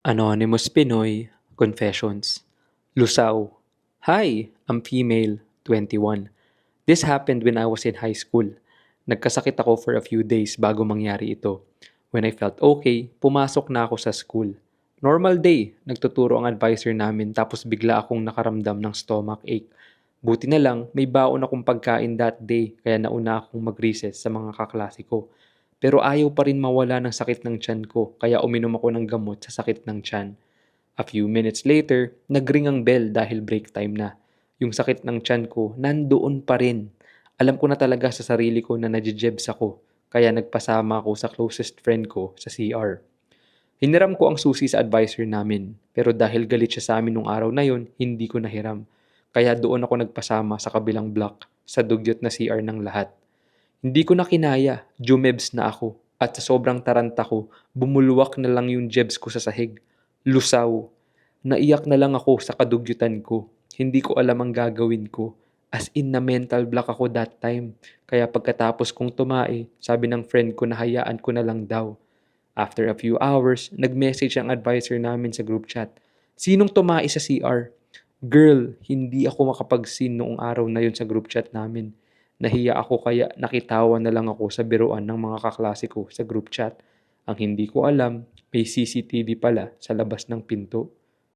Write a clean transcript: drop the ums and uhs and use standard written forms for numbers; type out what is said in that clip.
Anonymous Pinoy Confessions. Lusaw. Hi, I'm female, 21. This happened when I was in high school. Nagkasakit ako for a few days bago mangyari ito. When I felt okay, pumasok na ako sa school. Normal day, nagtuturo ang advisor namin tapos bigla akong nakaramdam ng stomach ache. Buti na lang, may baon akong pagkain that day kaya nauna akong mag-recess sa mga kaklase ko. Pero ayaw pa rin mawala ng sakit ng tiyan ko kaya uminom ako ng gamot sa sakit ng tiyan. A few minutes later, nagring ang bell dahil break time na. Yung sakit ng tiyan ko nandoon pa rin. Alam ko na talaga sa sarili ko na nadjejebs ako kaya nagpasama ako sa closest friend ko sa CR. Hiniram ko ang susi sa advisor namin pero dahil galit siya sa amin nung araw na yon, hindi ko nahiram. Kaya doon ako nagpasama sa kabilang block sa dugyot na CR ng lahat. Hindi ko na kinaya, jumebs na ako. At sa sobrang taranta ko, bumulwak na lang yung jebs ko sa sahig. Lusaw. Naiyak na lang ako sa kadugyutan ko. Hindi ko alam ang gagawin ko. As in na mental block ako that time. Kaya pagkatapos kong tumae, sabi ng friend ko na hayaan ko na lang daw. After a few hours, nag-message ang advisor namin sa group chat. Sinong tumae sa CR? Girl, hindi ako makapag-scene noong araw na yun sa group chat namin. Nahiya ako kaya nakitawa na lang ako sa biruan ng mga kaklase ko sa group chat. Ang hindi ko alam, may CCTV pala sa labas ng pinto.